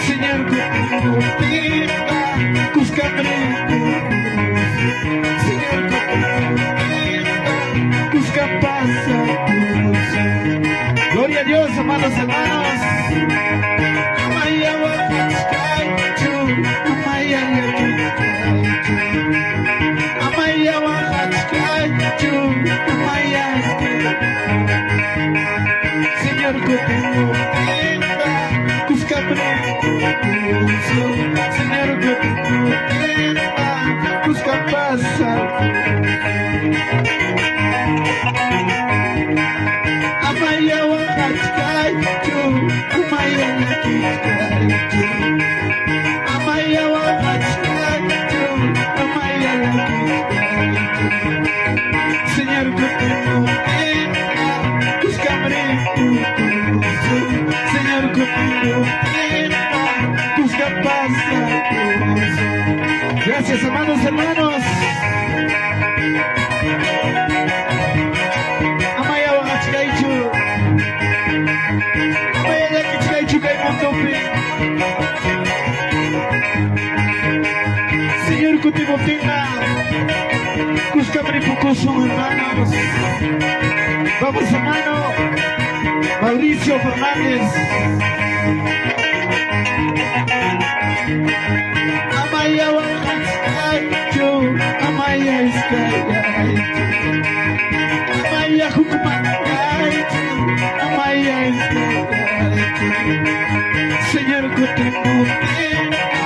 Señor, contigo tenga Cuscabre. Señor, contigo tenga Cuscapasa. Gloria a Dios, amados hermanos. Amaya Wachkaichu, Amaya Yakikaichu, Amaya Wachkaichu, Amaya. Señor, contigo tenga Cuscabre. Señor, contigo tenga Cuscapasa. Amaya Wachkaichu, Amaya Yakikaichu, Amaya Wachkaichu, Amaya Yakikaichu. Señor, contigo tenga Cuscabre. Señor, contigo tenga Cuscapasa. Gracias, amados hermanos. Amaya Wachkaichu, Amaya Yakikaichu, Kaimontopi. Señor, contigo tenga Cuscabre Pucoso, hermanos. Vamos, hermano Mauricio Fernández. Amaya Wachkaichu, Amaya Iskayaichu, Amaya Hukumakaichu, Amaya Iskayaichu. Señor, contigo tenga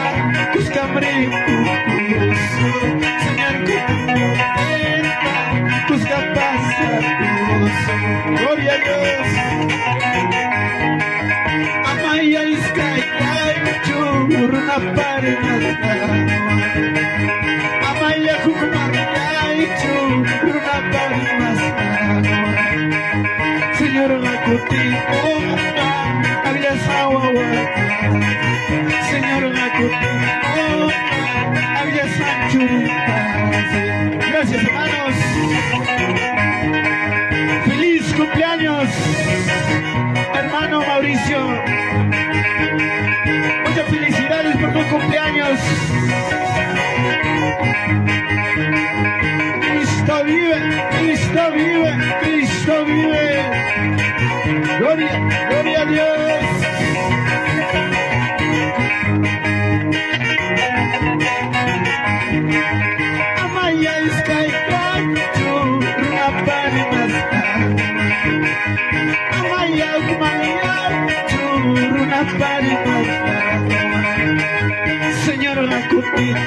Cuscabre Pucoso. Señor, contigo tenga Cuscapasa. Gloria a Dios. Amaya Iskayaichu, Runaparnasna. Amaya Hukumakaichu, Runaparnasna. Señor, contigo había Sawawa. Señor, contigo había Sanchurita. Gracias, hermanos. ¡Feliz cumpleaños, hermano Mauricio! Muchas felicidades por tu cumpleaños. Cristo vive, Cristo vive, Cristo vive. Gloria, gloria a Dios. Amaya Iskayaichu, Runaparnasna. Amaya Hukumakaichu, Runaparnasna. Señor, la contigo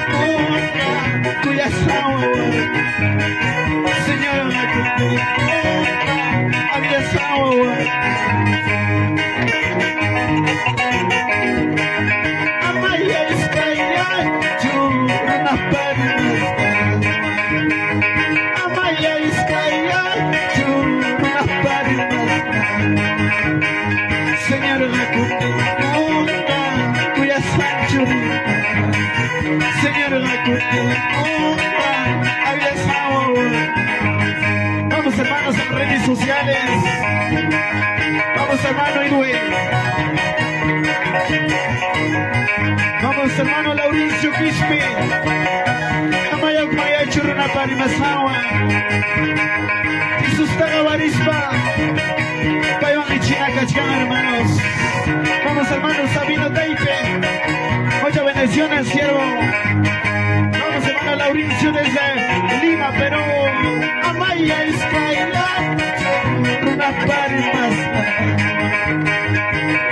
cuya Sawawa. Señor, la contigo había Sawawa. Amaya Iskayaichu, Runaparnasna. Amaya Iskayaichu, Runaparnasna. Señor, la contigo cuya Sanchurita. Señor, la contigo había Sawawa. Vamos, hermanos, en redes sociales. Vamos, hermano Edwin. Vamos, hermano Lauricio Quispe. Amaya Hukumakaichu, Runaparnasna. Jesús Tagabarispa. Payón y Chinacachán, hermanos. Vamos, hermano Sabino Taipe. Muchas bendiciones, siervo. Vamos, hermano Lauricio desde Lima, Perú. Amaya Iskayaichu, Runaparnasna.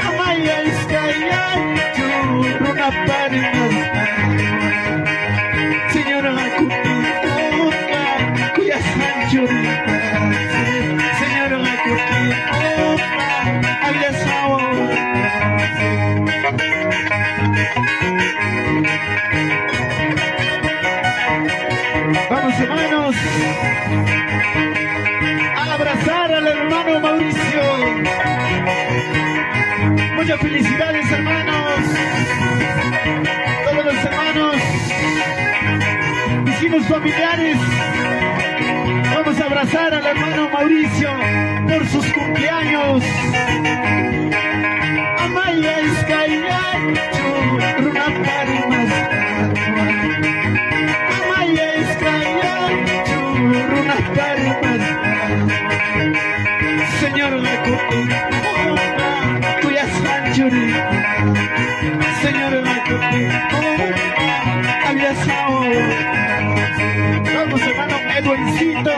Amaya Iskayaichu, Runaparnasna. Señor, la contigo cuya Sanchurita. Señor, la contigo había Sawawa. Vamos, hermanos, a abrazar al hermano Mauricio. Muchas felicidades, hermanos. Todos los hermanos, vecinos, familiares. Vamos Vamos a abrazar al hermano Mauricio por sus cumpleaños. Amaya Escayacho, Runaparimas. Amaya Escayacho, Runaparimas. Señor Lacote, Cuyas Manchuri. Señor Lacote, Aliasao. Vamos, hermano Edwardcito.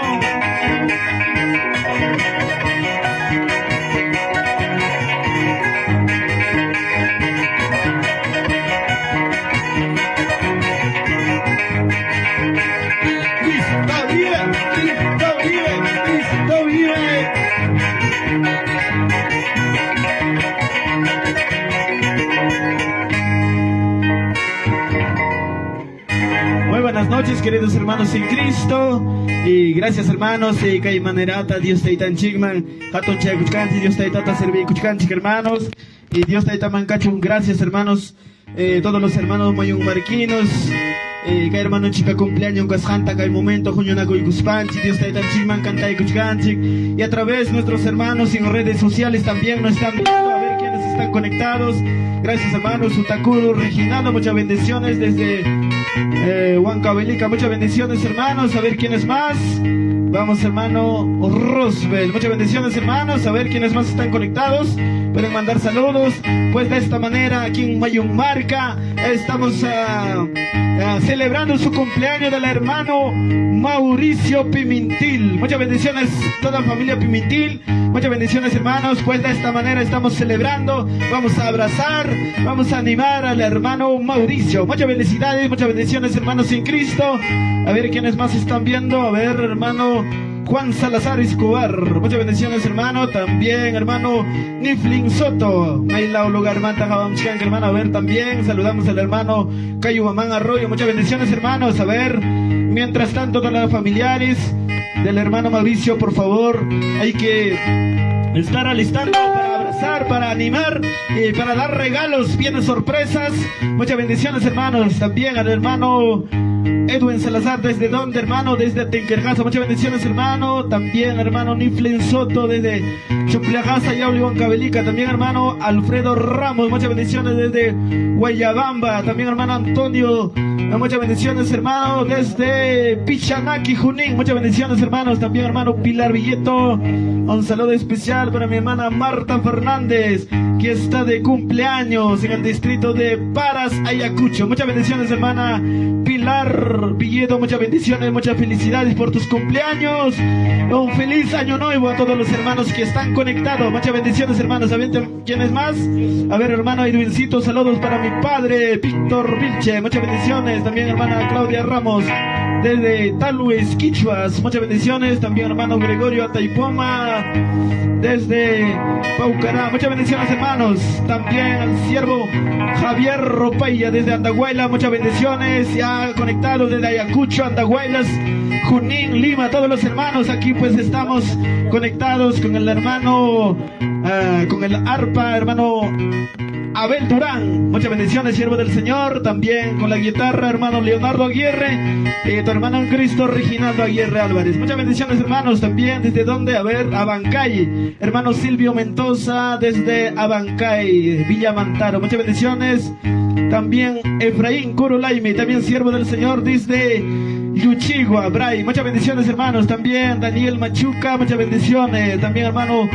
Cristo vive, Cristo vive, Cristo vive. Muy buenas noches, queridos hermanos en Cristo, y gracias hermanos, y kay manerata Dios te tan chigman, hatun chakuchkanchi, Dios te tata servi kuchkanchi hermanos, y Dios te tamancacho, gracias hermanos, todos los hermanos mayun marquinos, kay hermano chica cumpleaños casjanta kay momento juñonaco y guspanchi, Dios te tan chigman canta y kuchkanchi, y a través de nuestros hermanos en redes sociales también nos están viendo, a ver quiénes están conectados. Gracias hermanos, Utakuru, Reginaldo, muchas bendiciones desde Huancavelica, muchas bendiciones hermanos, a ver quiénes más. Vamos hermano Rosbel, muchas bendiciones hermanos, a ver quiénes más están conectados, pueden mandar saludos. Pues de esta manera aquí en Mayunmarca estamos celebrando su cumpleaños del hermano Mauricio Pimentil. Muchas bendiciones toda la familia Pimentil, muchas bendiciones hermanos. Pues de esta manera estamos celebrando, vamos a abrazar, vamos a animar al hermano Mauricio. Muchas felicidades, muchas bendiciones hermanos en Cristo. A ver quiénes más están viendo, a ver hermano Juan Salazar Escobar, muchas bendiciones hermano, también hermano Niflin Soto, Mailao lugar hermano, a ver también, saludamos al hermano Cayo Mamán Arroyo, muchas bendiciones hermanos, a ver, mientras tanto todos los familiares del hermano Mauricio, por favor, hay que estar alistando para abrazar, para animar y para dar regalos, bienes sorpresas, muchas bendiciones hermanos, también al hermano Edwin Salazar, ¿desde dónde hermano? Desde Tenquerjasa, muchas bendiciones hermano, también hermano Niflen Soto desde Chupliajasa y Huancavelica, también hermano Alfredo Ramos, muchas bendiciones desde Guayabamba, también hermano Antonio, muchas bendiciones hermano desde Pichanaki, Junín, muchas bendiciones hermanos, también hermano Pilar Villeto, un saludo especial para mi hermana Marta Fernández, que está de cumpleaños en el distrito de Paras, Ayacucho, muchas bendiciones hermana Pilar Villeto, muchas bendiciones, muchas felicidades por tus cumpleaños, un feliz año nuevo a todos los hermanos que están conectados, muchas bendiciones hermanos. A ver, ¿quiénes más? A ver hermano Edwincito, saludos para mi padre Víctor Vilche, muchas bendiciones, también hermana Claudia Ramos desde Talues, Quichuas, muchas bendiciones, también hermano Gregorio Ataipoma desde Paucará, muchas bendiciones hermanos, también al siervo Javier Ropaya desde Andahuayla, muchas bendiciones, ya conectados desde Ayacucho, Andahuaylas, Junín, Lima, todos los hermanos aquí pues estamos conectados con el hermano, con el arpa, hermano Abel Durán, muchas bendiciones, siervo del Señor, también con la guitarra, hermano Leonardo Aguirre, tu hermano en Cristo, Reginaldo Aguirre Álvarez, muchas bendiciones hermanos, también desde donde, a ver, Abancay, hermano Silvio Mendoza desde Abancay, Villa Mantaro, muchas bendiciones, también Efraín Curulaime, también siervo del Señor desde Yuchigua, Bray, muchas bendiciones hermanos, también Daniel Machuca, muchas bendiciones, también hermano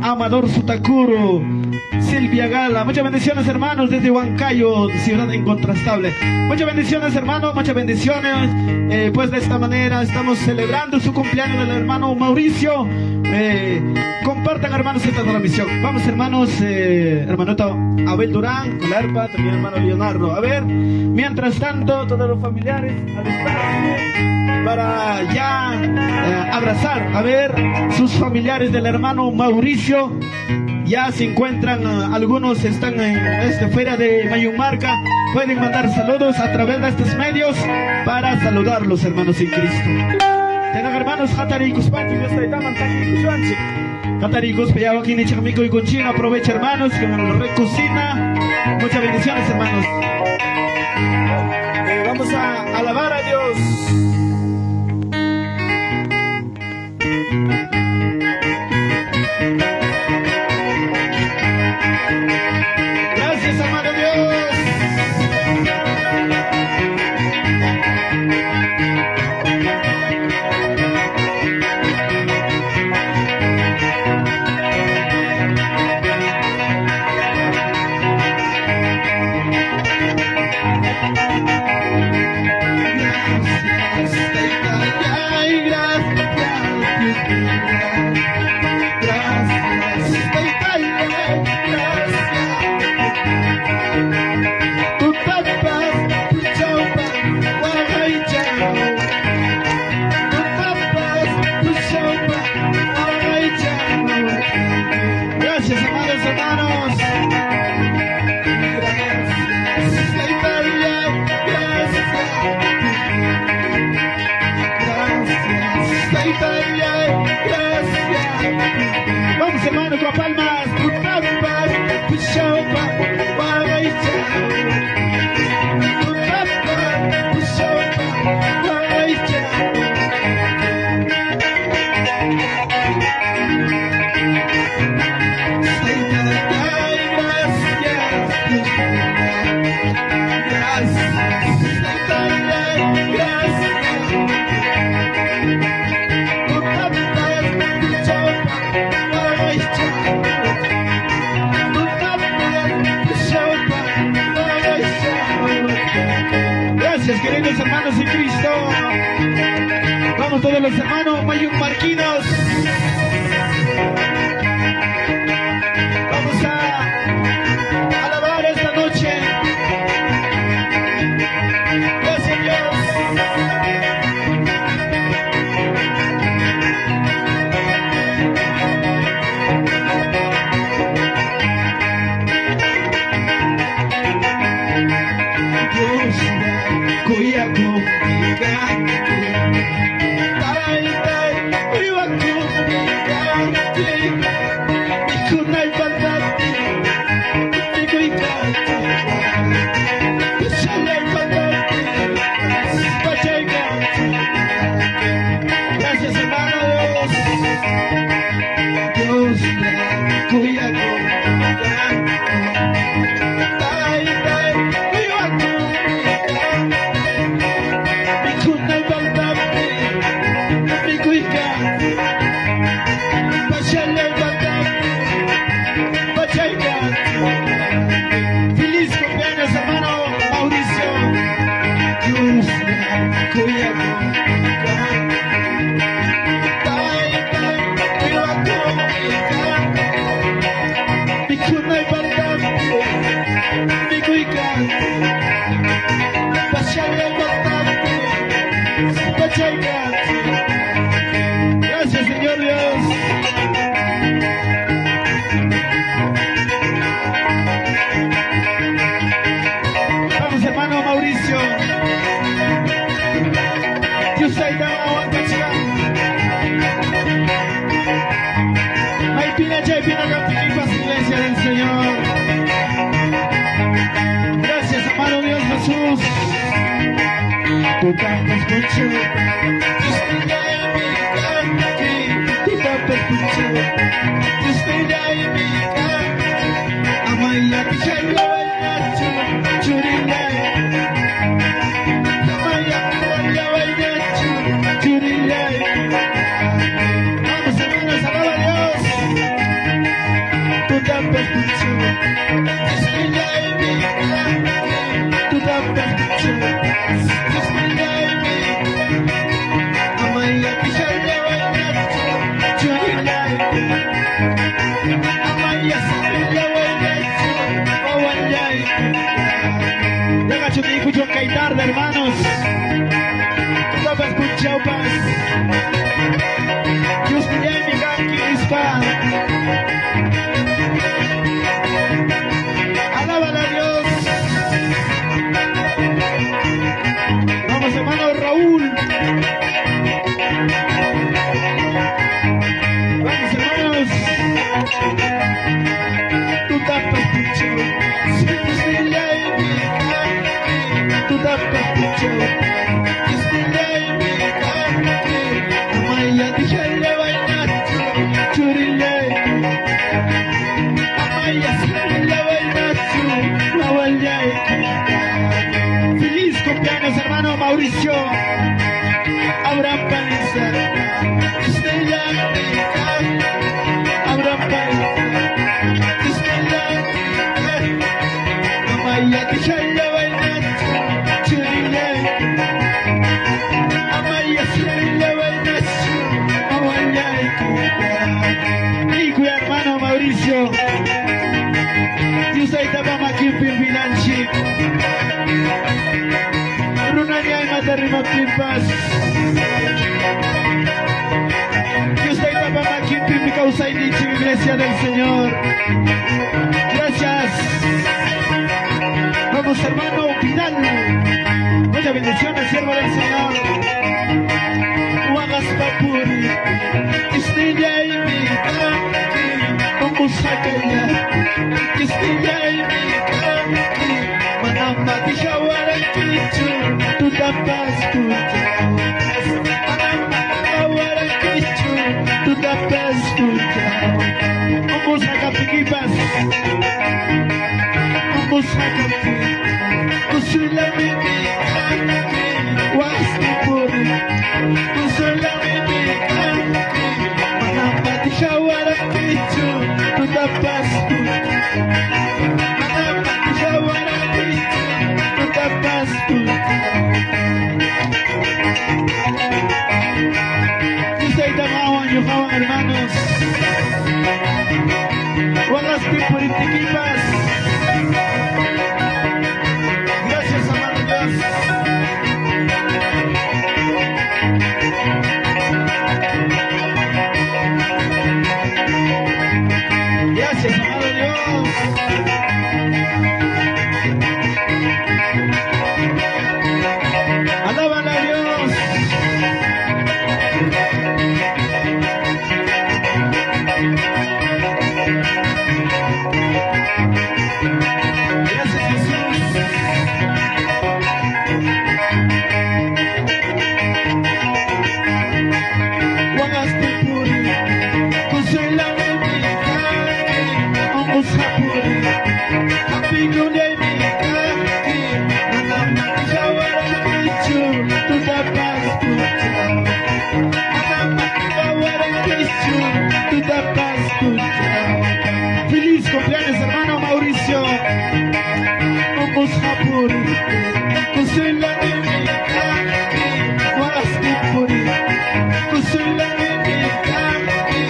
Amador Sutakuro, Silvia Gala, muchas bendiciones hermanos desde Huancayo, ciudad incontrastable, muchas bendiciones hermanos, muchas bendiciones. Pues de esta manera estamos celebrando su cumpleaños del hermano Mauricio. Compartan hermanos esta transmisión. Vamos hermanos, hermanito Abel Durán con la arpa, también hermano Leonardo. A ver, mientras tanto todos los familiares alistarse para ya abrazar, a ver, sus familiares del hermano Mauricio. Ya se encuentran, algunos están en esta feria de Mayunmarca, pueden mandar saludos a través de estos medios para saludarlos hermanos en Cristo. Tengan hermanos Hatari Cuspanchi, Dios te llaman Taki Cuspanchi. Hatari Cuspayao aquí ni Chamico y Conchina, aprovecha hermanos con el Recocina. Muchas bendiciones hermanos. Vamos a alabar a Dios. Gracias, amado Dios. Gracias, amados hermanos. Vamos, hermano, con palmas. Gracias, queridos hermanos en Cristo. Vamos todos los hermanos mayumarquinos. Vamos a alabar esta noche. Gracias, Dios. Kuya kumigante, tay tay, kuya kumigante, ikunay pagdati, ikuyigante, isalay pagdati, pachayigante. Gracias, hermano Dios. Dios la kuya kumigante, tay tay, kuya kumigante. Feliz cumpleaños, hermano Mauricio. Dios cuya gracias, Señor Dios. Vamos, hermano Mauricio. Dios te da una canción. Hay pina, iglesia del Señor. Gracias, amado Dios Jesús. Tu cantas mucho, Dios te da mi canto, tu cantas mucho, Dios te da mi canto, amaya pichaya bainacho, churilay, amaya pichaya bainacho, churilay. Vamos, hermanos, alaba a Dios. Tu cantas mucho, Dios te da mi canto, tu cantas mucho, Dios te da. Tarde, hermanos. Topas puchaupas. Dios me mi banqui dispara. Alábala a Dios. Vamos, hermano Raúl. Vamos, hermanos. Tú tapas puchaupas. Dios me tu tapas pucho, Dios te da mi Y cuya hermano Mauricio. Dios ahí tapamos aquí en Pimpinanchi. Runanya y Matarima Pimpas. Dios ahí tapamos aquí en Pimpi Causa y Nichi, Iglesia del Señor. Gracias. Vamos hermano Pinal. Muchas bendiciones, siervo del Señor. Wagas Papuri. Istilla y mi canti. Vamos a callar. Istilla y mi canti. Manama di shawara kichu. Tu tapas kuchao. Manama di shawara kichu. Tu tapas kuchao. Vamos a capiquipas. Vamos a capiquipas. Kusula mimi kanki, wastipuri. Kusula mimi kanki, manapati shawara kichu, tutapasku. Manapati shawara kichu, tutapasku. Usted tamawan yuhawan hermanos. Wastipuri tikipas. Gracias, amado Dios. Alábala a Dios. Gracias, Jesús. Feliz cumpleaños, hermano Mauricio. Vamos a por Kusula mimi kanki, wastipuri. Kusula mimi kanki,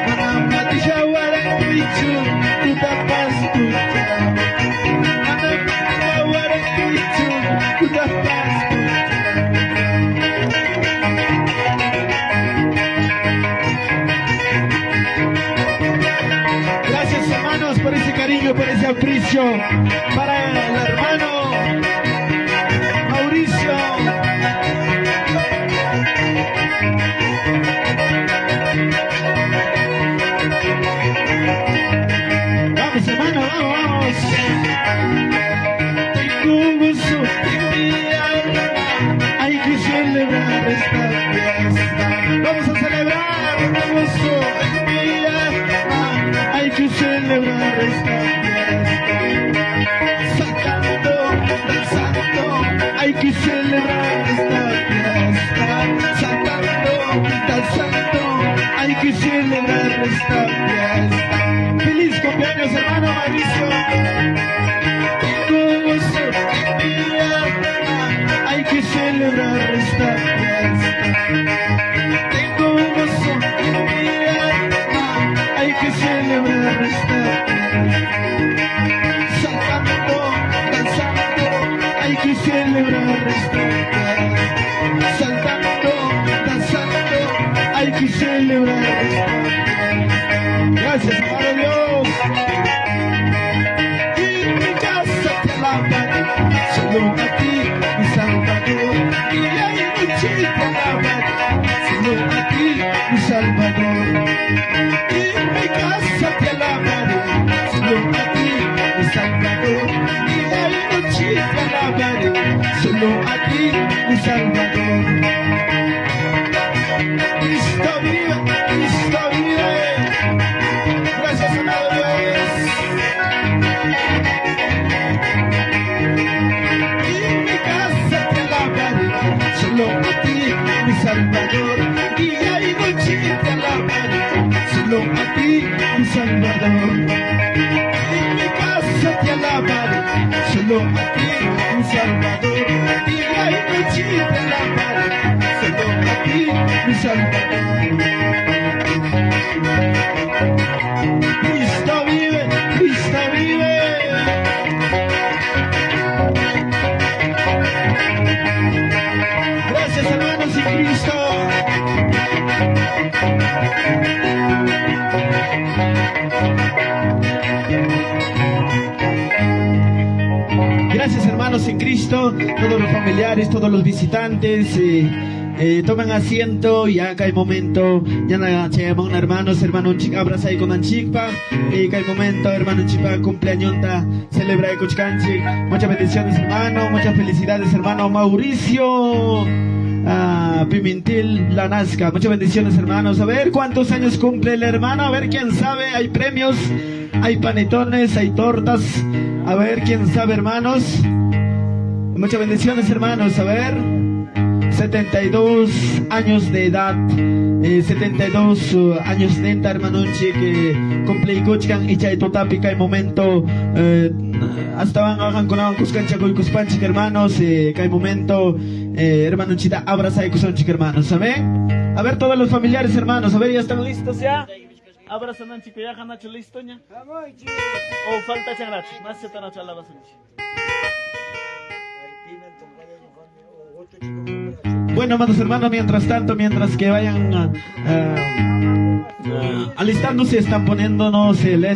manamati shawara kichu, tutapas kuchao. Manamati shawara kichu, tutapas kuchao. Gracias hermanos por ese cariño, por ese aprecio para el hermano Mauricio. Vamos hermano, vamos. Tengo gozo en mi alma, hay que celebrar esta fiesta. Vamos a celebrar, tengo gozo en mi alma, hay que celebrar esta fiesta. Saltando, danzando, hay que celebrar esta fiesta. Saltando, danzando, hay que celebrar esta fiesta. Feliz cumpleaños, hermano Mauricio. Tengo gozo en mi alma, hay que celebrar esta fiesta. Tengo gozo en mi alma, hay que celebrar esta fiesta. Saltando, danzando, hay que celebrar esta fiesta. Saltando, danzando, hay que celebrar esta fiesta. Gracias, amado Dios. Y mi casa te alabaré, solo a ti, mi Salvador. Y hay noche te alabaré, solo a ti, mi Salvador. Y mi casa te alabaré, solo a ti, mi Salvador. Y hay noche te alabaré, solo a ti, mi Salvador. Cristo vive, Cristo vive. Gracias, amado Dios. Y mi casa te alabaré, solo a ti, mi Salvador. Y hay noche te alabaré, solo a ti, mi Salvador. Y mi casa te alabaré, solo a ti, mi Salvador. Y hay noche te alabaré, solo a ti, mi Salvador. Cristo, todos los familiares, todos los visitantes, tomen asiento, y acá hay momento, ya no hermanos, hermano chica, abraza ahí con Anchikpa, y acá hay momento, hermano chica, cumpleaños, celebra de Kuchkanchik, muchas bendiciones hermano, muchas felicidades hermano Mauricio Pimentel La Nazca, muchas bendiciones hermanos. A ver cuántos años cumple el hermano, a ver quién sabe, hay premios, hay panetones, hay tortas, a ver quién sabe hermanos, muchas bendiciones hermanos. A ver, 72 años de edad, 72 años de edad hermano que cumple y kuchkan y chay totápica el momento, hasta van a con la cuscancha con cuspanchik hermanos, que hay momento hermano chita abraza y cuspanchik hermanos. Amén. A ver todos los familiares hermanos, a ver, ya están listos ya. Abraza Nanchi que ya Nacho listo ya. O falta changrach, más se tan a la basura. Bueno, amados hermanos, mientras tanto, mientras que vayan alistándose, están poniéndonos el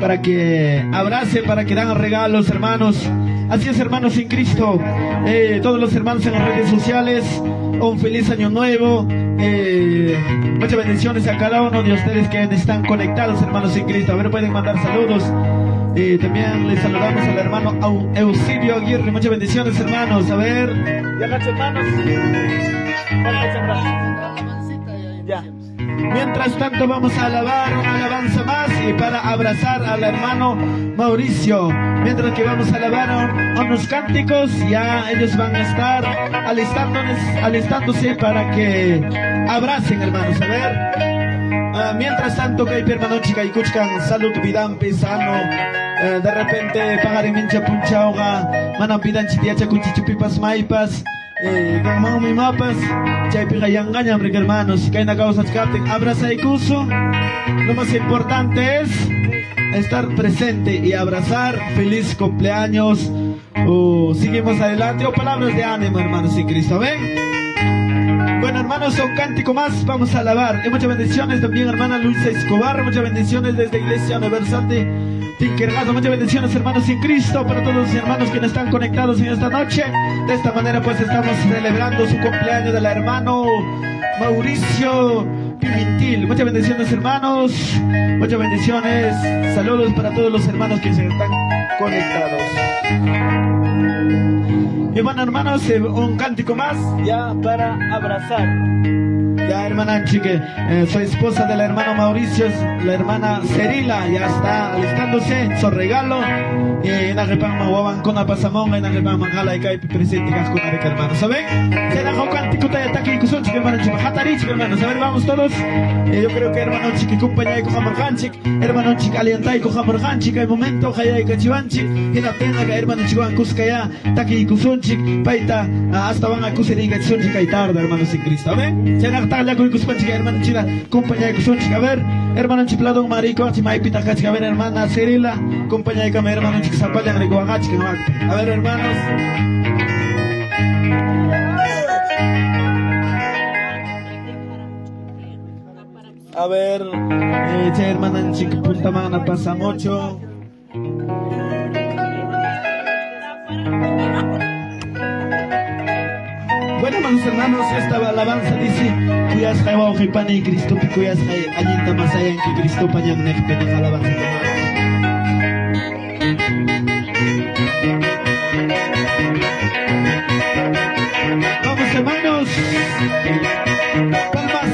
para que abrace, para que dan regalos, hermanos. Así es, hermanos en Cristo. Todos los hermanos en las redes sociales, un feliz año nuevo. Muchas bendiciones a cada uno de ustedes que están conectados, hermanos en Cristo. A ver, pueden mandar saludos. También les saludamos al hermano Eusebio Aguirre. Muchas bendiciones, hermanos. A ver, ya gacho, hermanos. Ya. Mientras tanto vamos a alabar una alabanza más y para abrazar al hermano Mauricio. Mientras que vamos a alabar a unos cánticos, ya ellos van a estar alistándose para que abracen, hermanos. A ver. Mientras tanto que hay hermano chica y kuchkan salud vidan pesano, de repente pagar en mincha punchauga manan pidan chitiacha cuchichupipas maipas, gamao mi mapas chay piga yangaña hermanos, que hay una causa capten abraza y cuso. Lo más importante es estar presente y abrazar. Feliz cumpleaños. Seguimos adelante, palabras de ánimo, hermanos en Cristo. ¿Ven? Bueno, hermanos, un cántico más, vamos a alabar. Y muchas bendiciones también, hermana Luisa Escobar. Muchas bendiciones desde Iglesia Universal de Tinkergado. Muchas bendiciones, hermanos en Cristo, para todos los hermanos que están conectados en esta noche. De esta manera, pues, estamos celebrando su cumpleaños del hermano Mauricio Pimentel. Muchas bendiciones, hermanos. Muchas bendiciones. Saludos para todos los hermanos que se están conectados. Y bueno, hermanos, un cántico más ya para abrazar. Ya, hermana Anchi, que soy esposa del hermano Mauricio, la hermana Cerila, ya está alistándose su regalo. Y en la repama guaban con la pasamón, en la repama gala y cae presente con la hermanos. ¿Saben? Se da un cántico de ataque y cuson, chica, hermano Chica, Hatarich, hermanos. A ver, vamos todos. Yo creo que hermano Chica, compañía y cojamar hanchik, hermano Chica, alienta y cojamar hanchik, hay momento, jaya y cachivanchik, y la pena que hermano Chica, cusca ya, taque y cusonchik, paita, hasta van a cusar y cachonchik y tarde, hermanos en Cristo. ¿Ven? Se da la con cuspanchik, hermano Chica, compañía y cusonchik. A ver, hermano Chipladón, marico, chimay pita cachik, a ver, hermana Cerila, compañía y cama, hermano Chica, zapalla, reguagachik, no acte. A ver, hermanos. A ver, hermana Chica, punta mana pasa mucho. Bueno, hermanos, esta alabanza dice: Cuyas jaiwa ojipani y Cristo, cuyas jai añinta más allá en que Cristo pañan nefte de alabanza. Vamos, hermanos. Palmas.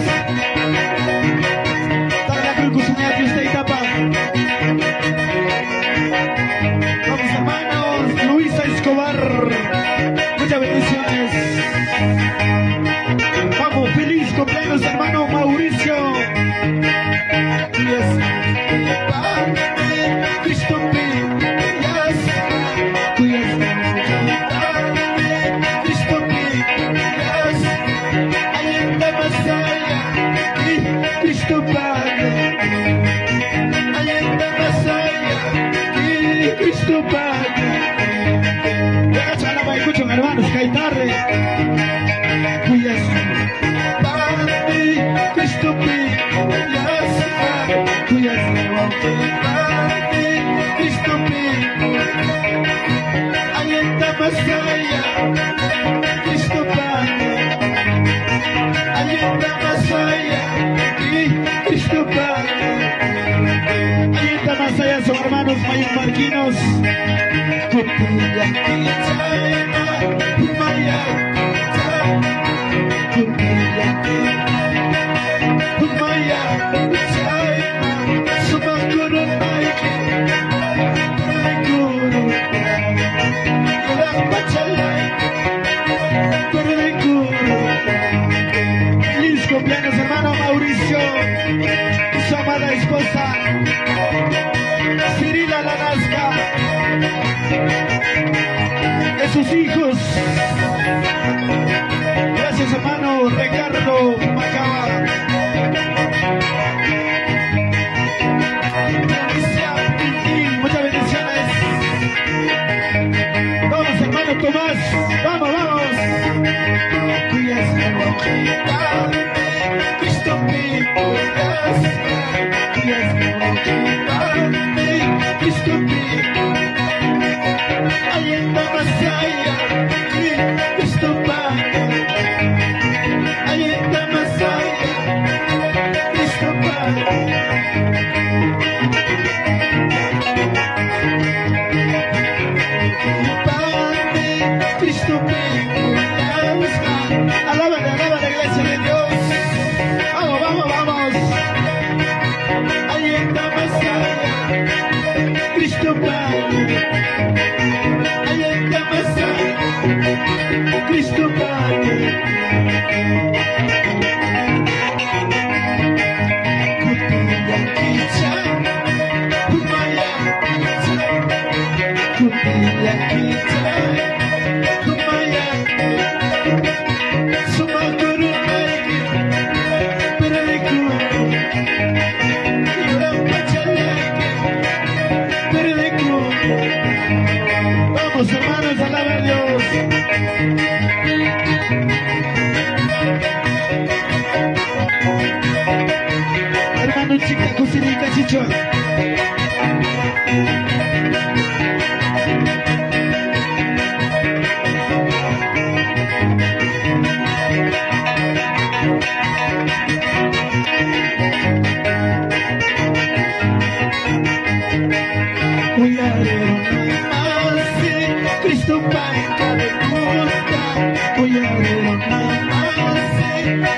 Vamos, hermanos. Luisa Escobar, muchas bendiciones. Vamos, feliz cumpleaños, hermano Mauricio. Marquinos. Feliz cumpleaños, hermano Mauricio y su amada esposa Cirila Lanasca, de sus hijos. Gracias, hermano Ricardo Macaba. Muchas bendiciones. Vamos, hermano Tomás. Vamos, vamos. Alábale, alábale, iglesia de Dios. Vamos, vamos, vamos. Ahí está Masaya, Cristo Padre. Ahí está Masaya, Cristo Padre. Kutila Kicha, Kumaya, Kutila Kicha, Kumaya. Vamos, hermanos, alaba a Dios. Hermano Chica, Cusirica, Chichón. Cristo Pai, Calecuta, Oyarero Namase,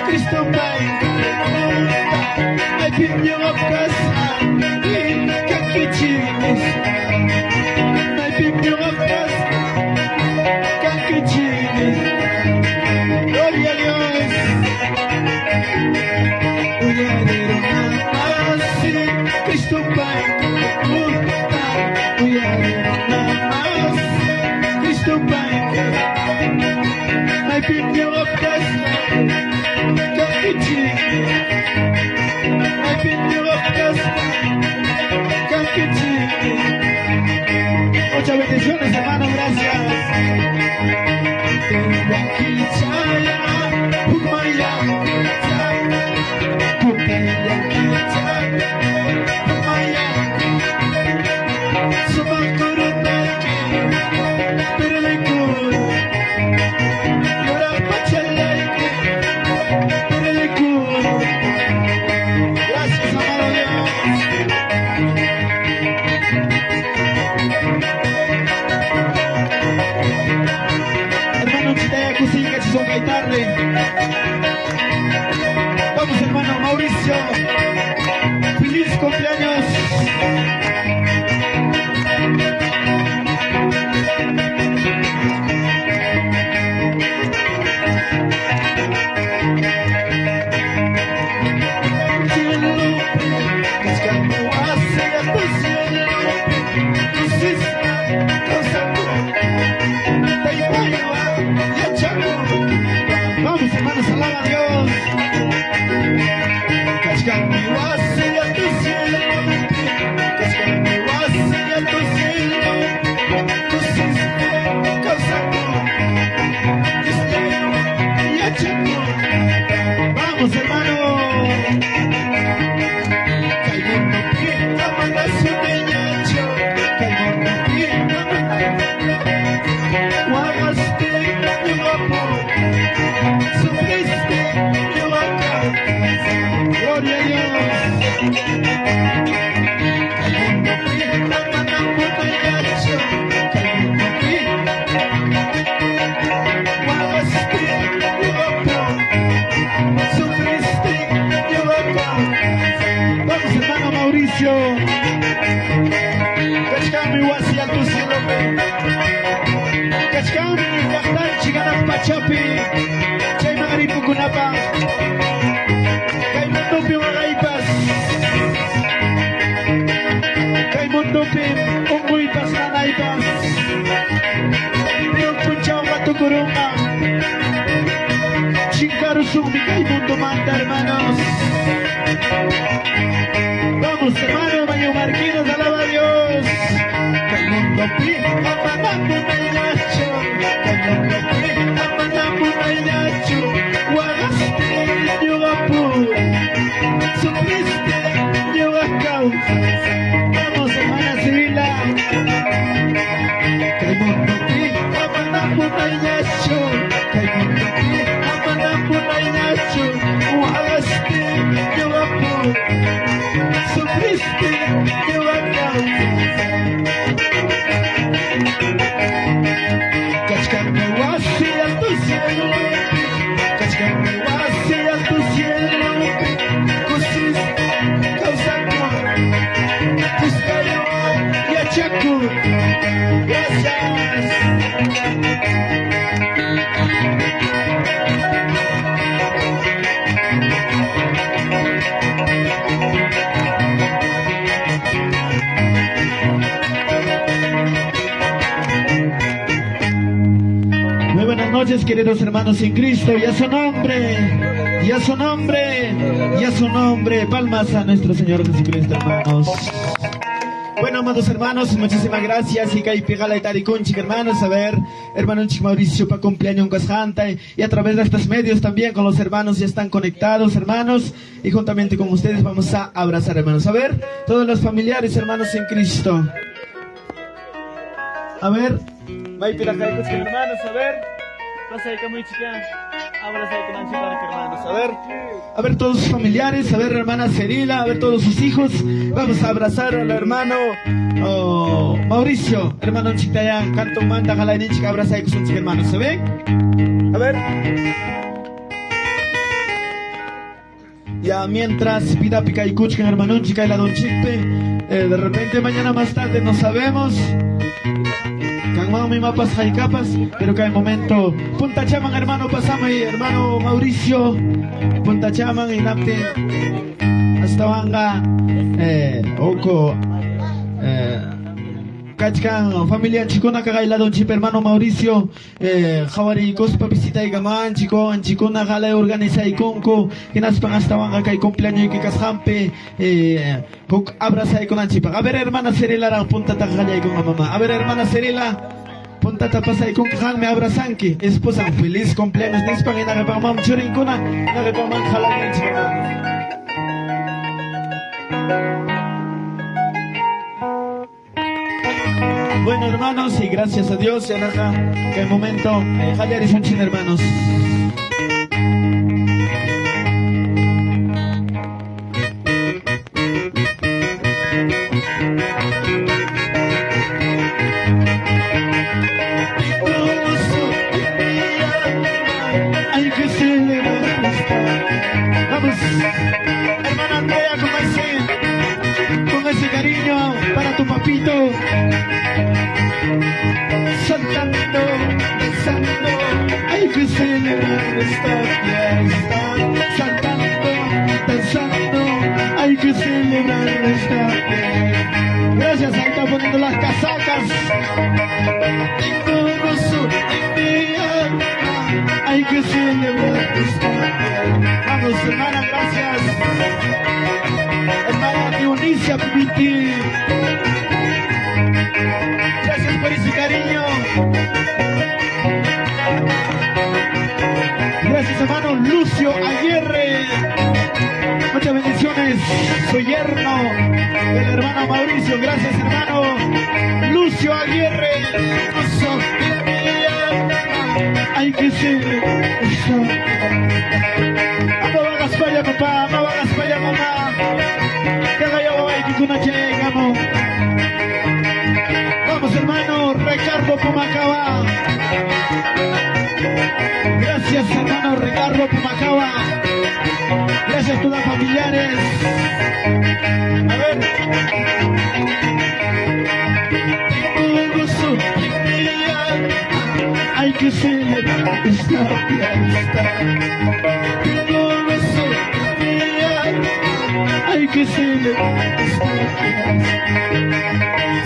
Cristo Pai, Calecuta, ai pinyo apkasa, kakichinis, ai pinyo apkasa, kakichinis, gloria a Dios. Oyarero Namase, Cristo Pai, Calecuta, Oyarero Namase, Cristo Pai, ai pinyo apkasa, kakichinis, ai pinyo apkasa, kakichinis. Muchas bendiciones, hermano, gracias. Gracias, amado Dios. Hermano Chitaya Cusica, Chizón Gaitarre. Vamos, hermano Mauricio. Feliz cumpleaños. Vamos, hermanos, alaba a Dios. Cascami wasi a tu cielo, Cascami wasi a tu cielo, tu cielo, causando, y a Chaco. Vamos, hermano. Cayendo pinta, manda su peñacho, cayendo pinta, manda. Guagaste, mi guapo. Sufriste, yo acá. Gloria a Dios. Cayendo pinta, manda puta. Mauricio. Cachcami wasi al tu cielo. Cachcami yachtan chiganak pachapi. Chay magaripo kunapa. Kay mundupi magaipas. Kay mundupi unguipas nanaipas. Pero punchao matukurunga. Chingaru sumi kay mundo manda, hermanos. Vamos, hermano, Mayo Marquinos, alaba a Dios. Kay mundo pi, amanamu nainacho. Kay mundo pi, amanamu nainacho. Wagaste, yugapu. Sufriste, yugakau. Vamos, hermana Sibila. Kay mundo pi, amanamu nainacho. Kay mundo pi, amanamu nainacho. Wagaste, yugapu. Sufriste, yugakau. Cachcame wasi al tu cielo. Cachcame wasi al tu cielo. Kusis, causando. Cuscayo, yachaku. Gracias. Muy buenas noches, queridos hermanos en Cristo, y a su nombre, y a su nombre, y a su nombre, palmas a nuestro Señor Jesucristo, hermanos. Bueno, amados hermanos, muchísimas gracias. Y que pegala y taricunchi, hermanos. A ver, hermano Chic Mauricio para cumpleaños en Casjanta. Y a través de estos medios también con los hermanos ya están conectados, hermanos. Y juntamente con ustedes vamos a abrazar, hermanos. A ver, todos los familiares, hermanos en Cristo. A ver, hermanos, a ver. Pasa ahí, muy chica. Abraza ahí con hermanos. A ver todos sus familiares, a ver hermana Cerila, a ver todos sus hijos. Vamos a abrazar al hermano Mauricio, hermano Chictayan, canto manda jalaini chica, abraza ahí con sus hermanos, ¿se ven? A ver. Ya mientras pida pica y cuchca hermano chica y la don Chicpe, de repente mañana más tarde no sabemos. Mi mapas hay capas, pero que hay momento. Punta Chaman, hermano, pasame, hermano Mauricio. Punta Chaman y Napte. Hasta Vanga, Oco, Kachkan, familia Chicona, Cagaila, Don Chip, hermano Mauricio. Jawari, Cospa, visita y Gaman, Chico, Chicona, Gala, organiza y Conco. Que naspan hasta Vanga, que hay cumpleaños y que Casjampe. Abraza y con Anchipa. A ver, hermana Cerela, punta Tajalla y con la mamá. A ver, hermana Cerela. Ponta pasa y con Jan me abrazan que esposa feliz cumpleaños de España na repamam churincuna na repamam jalan Bueno, hermanos, y gracias a Dios ya naja que el momento Javier y Sonchin, hermanos. Hermana Andrea, con ese cariño para tu papito. Saltando, danzando, hay que celebrar esta fiesta. Saltando, danzando, hay que celebrar esta fiesta. Gracias, ahí está poniendo las casacas. Hay que celebrar esta fiesta. Vamos, hermana, gracias. Hermana Dionisio Pipiti. Gracias por ese cariño. Gracias, hermano Lucio Aguirre. Muchas bendiciones. Soy yerno del hermano Mauricio. Gracias, hermano Lucio Aguirre. Hay que ser. No hagas falla, papá. No hagas falla, mamá. Vamos, hermano Ricardo Pumacaba. Gracias, hermano Ricardo Pumacaba. Gracias a todos los familiares. A ver. tengo gozo en mi alma. Hay que celebrar esta fiesta.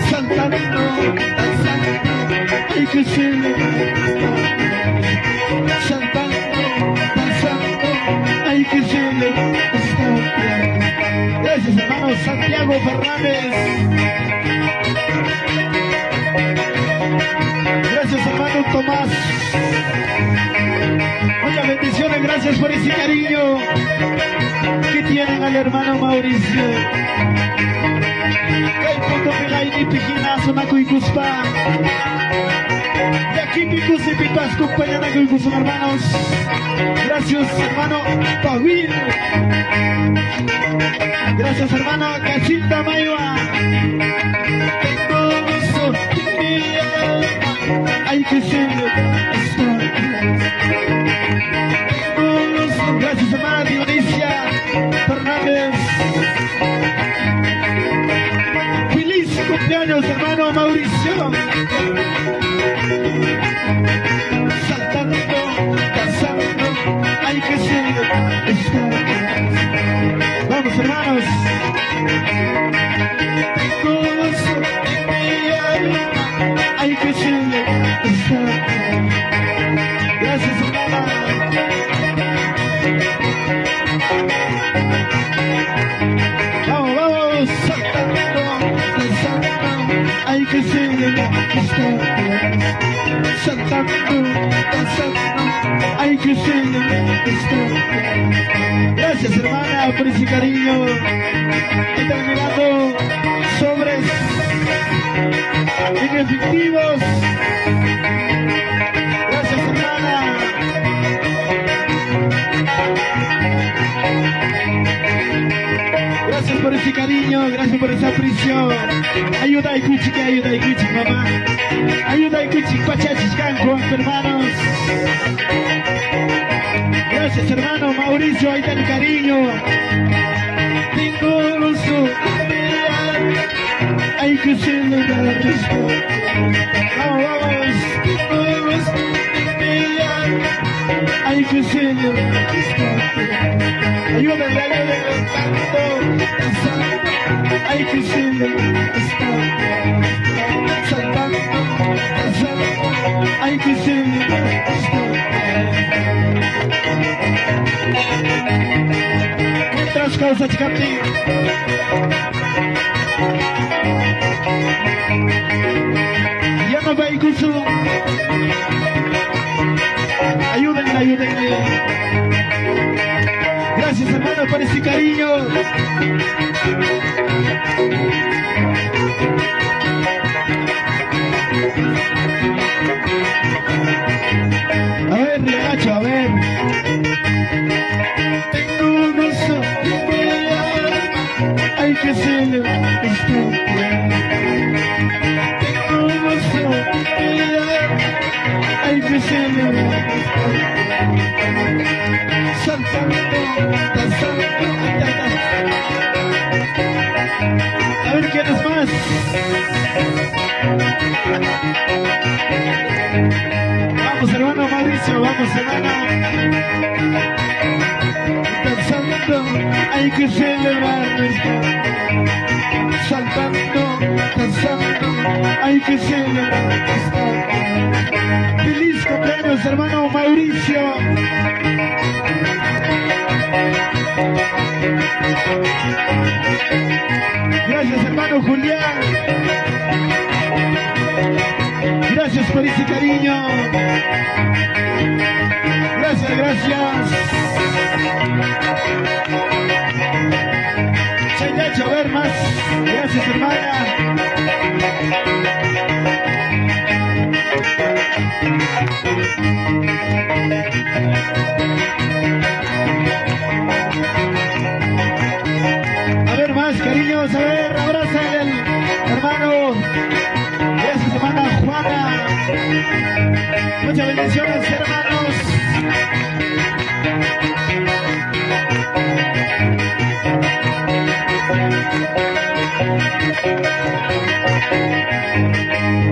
Saltando, danzando, hay que celebrar esta fiesta. Saltando, danzando, hay que celebrar esta fiesta. Gracias, hermano Santiago Fernández. Gracias, hermano Tomás. Muchas bendiciones, gracias por ese cariño que tienen al hermano Mauricio. Kay punto Pilaini Pijinazo Nakuikuspa. De aquí Picus y Pipas acompañan a Kuikus, hermanos. Gracias, hermano Pavil. Gracias, hermana Casilda Maiva. Tengo gozo en mi alma. Hay que celebrar esta fiesta. Tengo gozo. Gracias, hermana Dionisia Fernández. Feliz cumpleaños, hermano Mauricio. Saltando, danzando, hay que celebrar esta fiesta. Vamos, hermanos. Tengo gozo en mi alma. Hay que celebrar esta fiesta. Gracias, hermana. Vamos, vamos, saltando, danzando. Hay que celebrar esta fiesta. Saltando, danzando. Hay que celebrar esta fiesta. Gracias, hermana, por ese cariño. Están llegando sobres en efectivos. Gracias, hermana. Gracias por ese cariño, gracias por esa prisión. Ayuda y cuchique, mamá. Ayuda y cuchique, pachachis, canco, hermanos. Gracias, hermano Mauricio, ahí está el cariño. Tengo gozo en mi alma. Hay que celebrar esto. Vamos, vamos. Tengo gozo en mi alma. Hay que celebrar esto. Ayúdenme, cantando, danzando. Hay que celebrar esto. Saltando, danzando. Hay que celebrar esto. Mientras causa chicapti. Ya no va incluso. Ayúdenme, ayúdenme. Gracias, hermano, por ese cariño. A ver, Riacho, a ver. Tengo gozo en mi alma. Hay que celebrar esta fiesta. Tengo gozo en mi alma. Hay que celebrar esta fiesta. Saltando, danzando. A ver, ¿quién es más? Vamos, hermano Mauricio, vamos, hermano. Danzando, hay que celebrar esto. Saltando, danzando, hay que celebrar esto. Feliz cumpleaños, hermano Mauricio. Gracias, hermano Julián. Gracias por ese cariño. Gracias, gracias. Se ha hecho ver más. Gracias, hermana. A ver más, cariños. A ver, abraza al hermano. Gracias, hermana Juana. Muchas bendiciones, hermanos.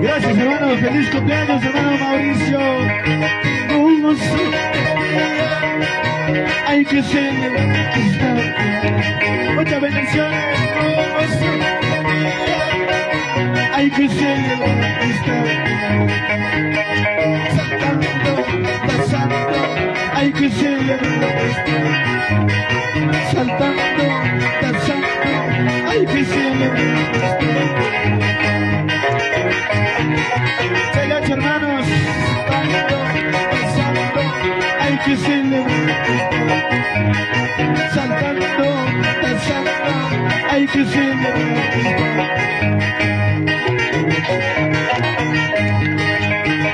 Gracias, hermano. Feliz cumpleaños, hermano Mauricio. Tengo un gozo en Hay que celebrar. Muchas bendiciones. Hay que celebrar. Saltando, danzando. Hay que celebrar. Saltando, danzando. Hay que celebrar. Hermanos, saltando, hay que celebrar. Saltando, danzando, hay que celebrar.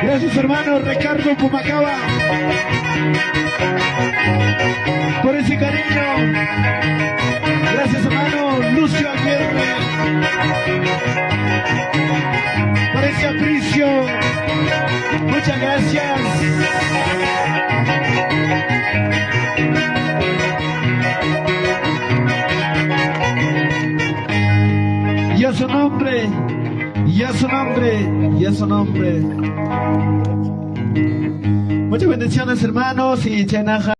Gracias, hermanos Ricardo Pumacaba, por ese cariño. Gracias, hermano Lucio Aguirre, por ese aprecio. Muchas gracias. Y a su nombre, y a su nombre, y a su nombre. Muchas bendiciones, hermanos, y Chenaja.